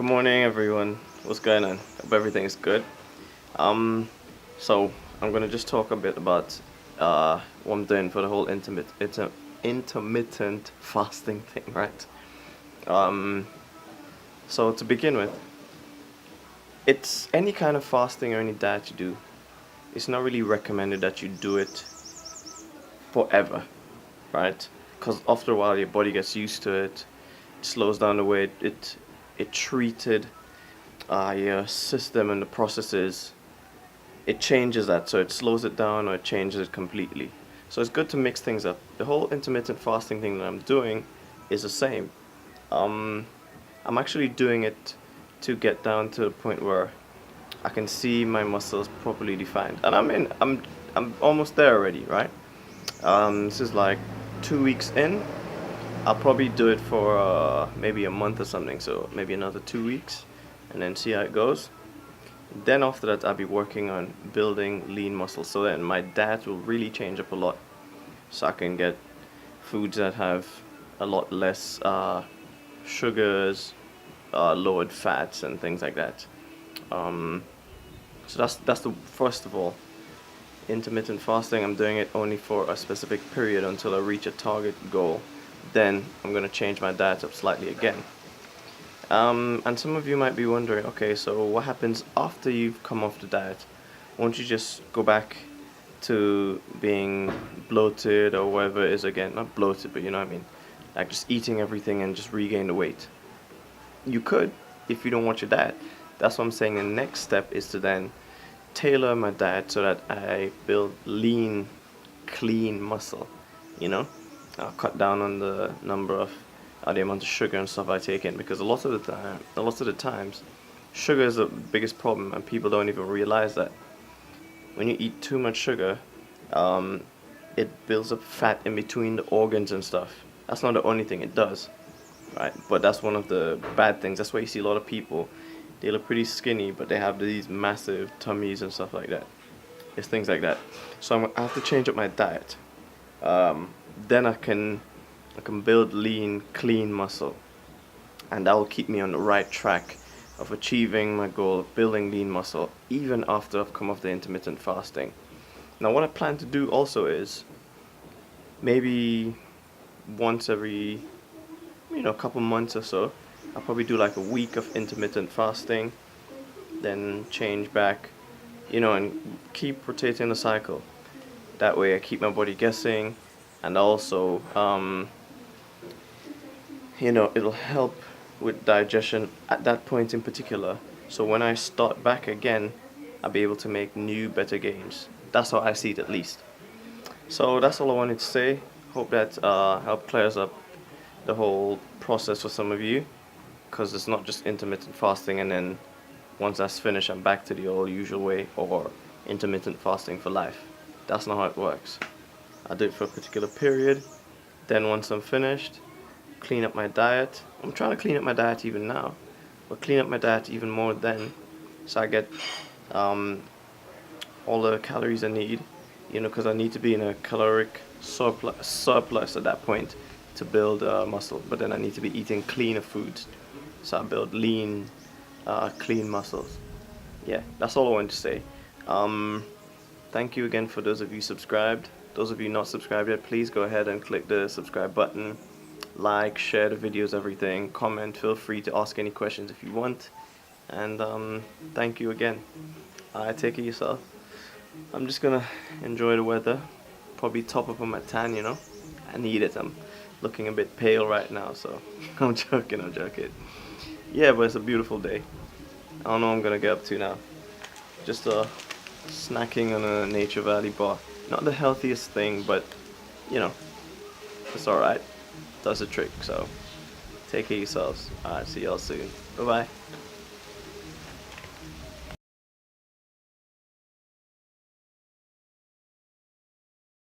Good morning, everyone. What's going on? Hope everything is good. Um, so I'm gonna just talk a bit about what I'm doing for the whole intermittent fasting thing, right? Um, so to begin with, it's any kind of fasting or any diet you do. It's not really recommended that you do it forever, right? Because after a while, your body gets used to it. It slows down the way it treated your system and the processes. It changes that, so it slows it down or it changes it completely. So it's good to mix things up. The whole intermittent fasting thing that I'm doing is the same. Um, I'm actually doing it to get down to the point where I can see my muscles properly defined, and I'm almost there already, right? This is like 2 weeks in. I'll probably do it for maybe a month or something, so maybe another 2 weeks, and then see how it goes. Then after that, I'll be working on building lean muscle. So then my diet will really change up a lot, so I can get foods that have a lot less sugars, lowered fats, and things like that. Um, so that's the first of all. Intermittent fasting, I'm doing it only for a specific period until I reach a target goal. Then I'm gonna change my diet up slightly again. And some of you might be wondering, okay, so what happens after you've come off the diet? Won't you just go back to being bloated or whatever it is again? Not bloated, but you know what I mean? Like just eating everything and just regain the weight. You could if you don't watch your diet. That's what I'm saying. The next step is to then tailor my diet so that I build lean, clean muscle. You know, I'll cut down on the number of the amount of sugar and stuff I take in, because a lot of the times, sugar is the biggest problem, and people don't even realize that when you eat too much sugar, um, it builds up fat in between the organs and stuff. That's not the only thing it does, right? But that's one of the bad things. That's why you see a lot of people, they look pretty skinny, but they have these massive tummies and stuff like that. It's things like that. So I have to change up my diet. Then I can build lean, clean muscle, and that will keep me on the right track of achieving my goal of building lean muscle even after I've come off the intermittent fasting. Now, what I plan to do also is maybe once every couple months or so, I'll probably do like a week of intermittent fasting, then change back, and keep rotating the cycle. That way, I keep my body guessing, and also it'll help with digestion at that point in particular. So when I start back again, I'll be able to make new, better gains. That's how I see it, at least. So that's all I wanted to say. Hope that helped clears up the whole process for some of you, because it's not just intermittent fasting and then once that's finished, I'm back to the old usual way, or intermittent fasting for life. That's not how it works. I do it for a particular period. Then once I'm finished, clean up my diet. I'm trying to clean up my diet even now, but clean up my diet even more then, so I get all the calories I need. Because I need to be in a caloric surplus at that point to build muscle. But then I need to be eating cleaner foods, so I build lean, clean muscles. Yeah, that's all I wanted to say. Thank you again for those of you subscribed. Those of you not subscribed yet, please go ahead and click the subscribe button. Like, share the videos, everything. Comment, feel free to ask any questions if you want. And thank you again. Take care of yourself. I'm just gonna enjoy the weather. Probably top up on my tan. I need it. I'm looking a bit pale right now, so I'm joking. Yeah, but it's a beautiful day. I don't know what I'm gonna get up to now. Just snacking on a Nature Valley bar. Not the healthiest thing, but it's alright. Does the trick. So take care of yourselves. Alright, see y'all soon. Bye bye.